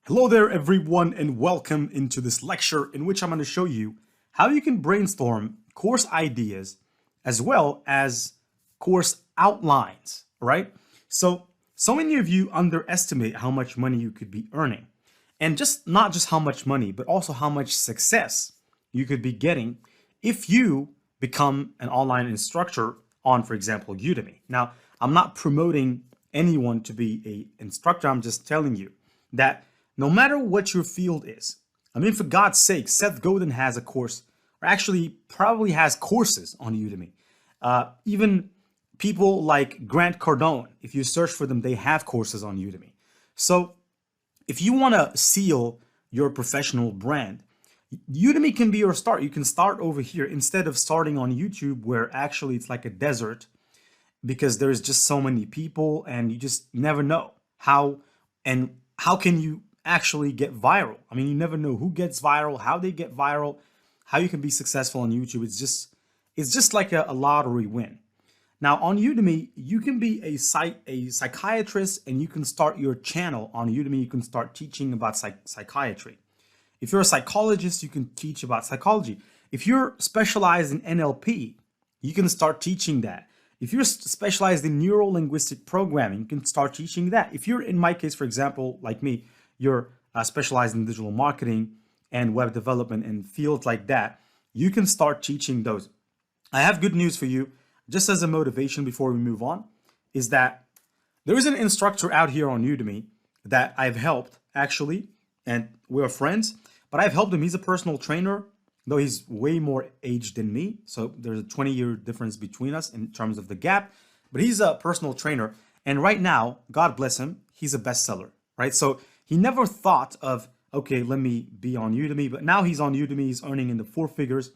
Hello there everyone and welcome into this lecture in which I'm going to show you how you can brainstorm course ideas as well as course outlines, right? So many of you underestimate how much money you could be earning, and just not just how much money, but also how much success you could be getting if you become an online instructor on, for example, Udemy. Now, I'm not promoting anyone to be an instructor. I'm just telling you that no matter what your field is, I mean, for God's sake, Seth Godin has a course, or actually probably has courses on Udemy. Even people like Grant Cardone, if you search for them, they have courses on Udemy. So if you want to seal your professional brand, Udemy can be your start. You can start over here instead of starting on YouTube, where actually it's like a desert because there's just so many people and you just never know how can you actually get viral. I mean, you never know who gets viral, how they get viral, how you can be successful on YouTube. It's just like a lottery win. Now on Udemy, you can be a psychiatrist and you can start your channel on Udemy. You can start teaching about psychiatry. If you're a psychologist, you can teach about psychology. If you're specialized in NLP, you can start teaching that. If you're specialized in neuro-linguistic programming, you can start teaching that. If you're, in my case, for example, like me, you're specialized in digital marketing and web development and fields like that, you can start teaching those. I have good news for you, just as a motivation before we move on, is that there is an instructor out here on Udemy that I've helped actually, and we're friends, but I've helped him. He's a personal trainer, though he's way more aged than me. So there's a 20-year difference between us in terms of the gap, but he's a personal trainer. And right now, God bless him, he's a bestseller, right? So he never thought of, okay, let me be on Udemy, but now he's on Udemy, he's earning in the four figures,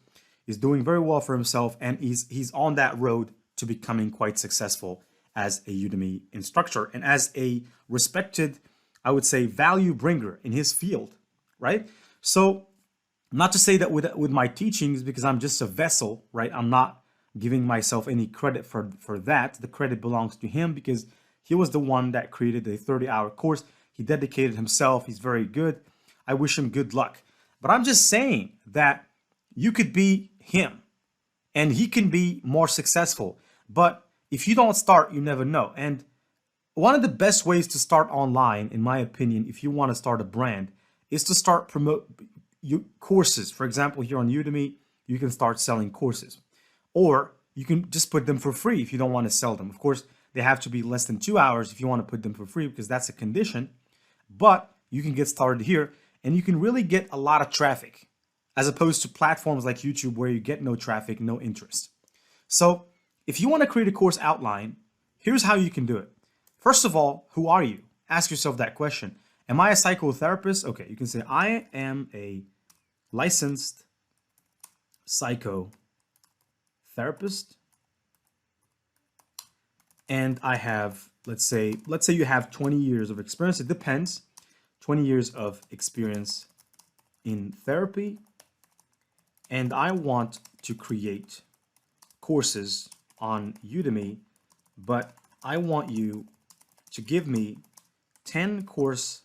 he's doing very well for himself, and he's on that road to becoming quite successful as a Udemy instructor and as a respected, I would say, value bringer in his field, right? So not to say that with my teachings, because I'm just a vessel, right? I'm not giving myself any credit for that. The credit belongs to him because he was the one that created a 30-hour course. He dedicated himself. He's very good. I wish him good luck. But I'm just saying that you could be him and he can be more successful. But if you don't start, you never know. And one of the best ways to start online, in my opinion, if you want to start a brand, is to start promote courses. For example, here on Udemy, you can start selling courses, or you can just put them for free if you don't want to sell them. Of course, they have to be less than 2 hours if you want to put them for free, because that's a condition. But you can get started here and you can really get a lot of traffic, as opposed to platforms like YouTube where you get no traffic, no interest. So if you want to create a course outline, here's how you can do it. First of all, who are you? Ask yourself that question. Am I a psychotherapist? Okay, you can say, I am a licensed psychotherapist, and I have, let's say you have 20 years of experience. It depends. 20 years of experience in therapy, and I want to create courses on Udemy, but I want you to give me 10 course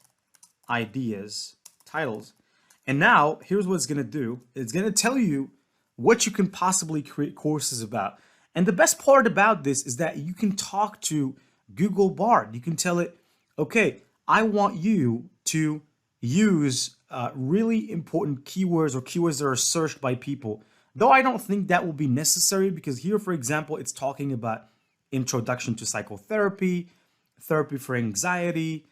ideas, titles. And now here's what it's going to do. It's going to tell you what you can possibly create courses about. And the best part about this is that you can talk to Google Bard. You can tell it, okay, I want you to use really important keywords or keywords that are searched by people. Though I don't think that will be necessary, because here, for example, it's talking about introduction to psychotherapy, therapy for anxiety,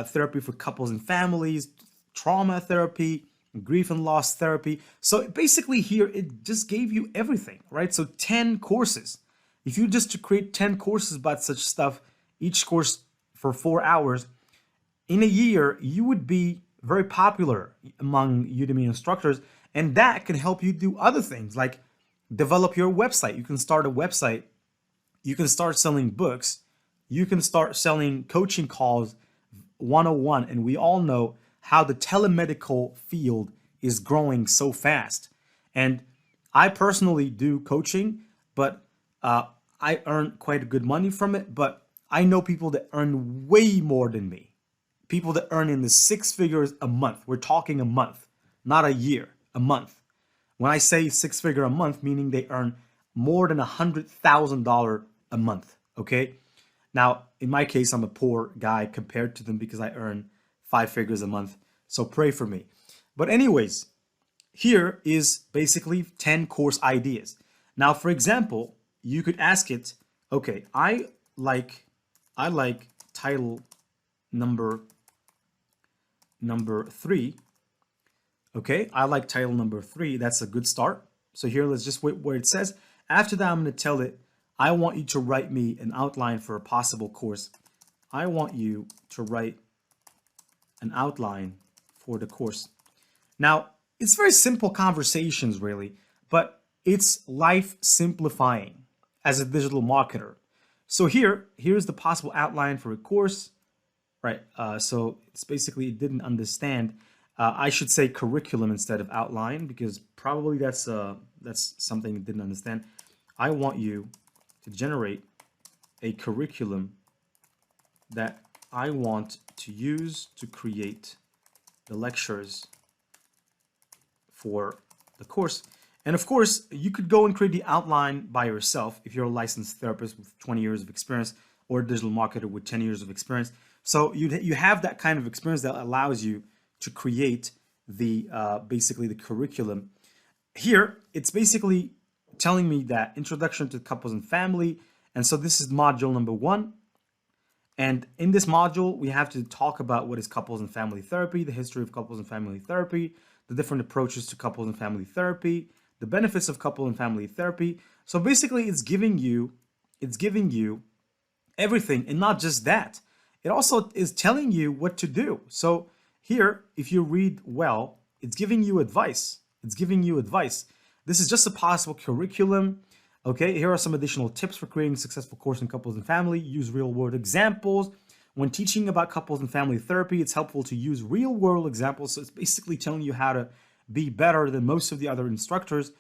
therapy for couples and families, trauma therapy, grief and loss therapy. So basically here, it just gave you everything, right? So 10 courses. If you just to create 10 courses about such stuff, each course for 4 hours, in a year, you would be very popular among Udemy instructors. And that can help you do other things like develop your website. You can start a website. You can start selling books. You can start selling coaching calls 101. And we all know how the telemedical field is growing so fast. And I personally do coaching, but I earn quite good money from it. But I know people that earn way more than me. people that earn in the six figures a month. We're talking a month, not a year, a month. When I say six figure a month, meaning they earn more than $100,000 a month, okay? Now, in my case, I'm a poor guy compared to them because I earn five figures a month. So pray for me. But anyways, here is basically 10 course ideas. Now, for example, you could ask it, okay, I like title number 3. Okay, I like title number 3. That's a good start. So here, let's just wait where it says. After that, I'm going to tell it, I want you to write me an outline for a possible course. I want you to write an outline for the course. Now, it's very simple conversations, really, but it's life simplifying as a digital marketer. So here's the possible outline for a course, right? So it's basically, it didn't understand. I should say curriculum instead of outline, because probably that's something it didn't understand. I want you to generate a curriculum that I want to use to create the lectures for the course. And of course, you could go and create the outline by yourself if you're a licensed therapist with 20 years of experience or a digital marketer with 10 years of experience. So you have that kind of experience that allows you to create the basically the curriculum. Here, it's basically telling me that introduction to couples and family. And so this is module number 1. And in this module, we have to talk about what is couples and family therapy, the history of couples and family therapy, the different approaches to couples and family therapy, the benefits of couple and family therapy. So basically, it's giving you everything, and not just that. It also is telling you what to do. So here, if you read well, it's giving you advice. It's giving you advice. This is just a possible curriculum. Okay, here are some additional tips for creating a successful course in couples and family. Use real-world examples. When teaching about couples and family therapy, it's helpful to use real-world examples. So it's basically telling you how to be better than most of the other instructors.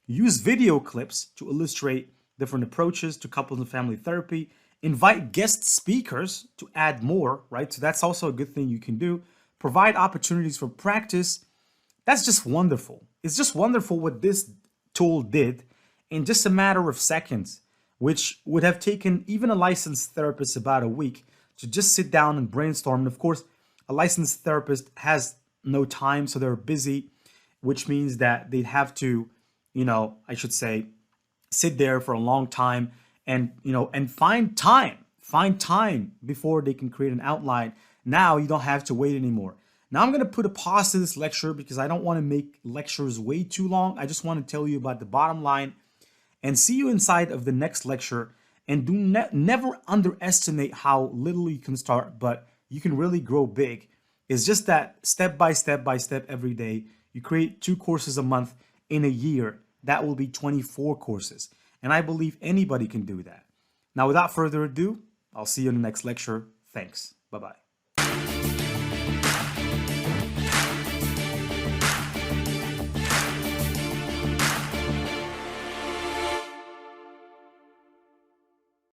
Use video clips to illustrate different approaches to couples and family therapy. Invite guest speakers to add more, right? So that's also a good thing you can do. Provide opportunities for practice. That's just wonderful. It's just wonderful what this tool did in just a matter of seconds, which would have taken even a licensed therapist about a week to just sit down and brainstorm. And of course, a licensed therapist has no time, so they're busy, which means that they'd have to, I should say, sit there for a long time and, and find time before they can create an outline. Now you don't have to wait anymore. Now I'm going to put a pause to this lecture because I don't want to make lectures way too long. I just want to tell you about the bottom line and see you inside of the next lecture. And do never underestimate how little you can start, but you can really grow big. It's just that step by step every day. You create 2 courses a month. In a year, that will be 24 courses. And I believe anybody can do that. Now, without further ado, I'll see you in the next lecture. Thanks. Bye-bye.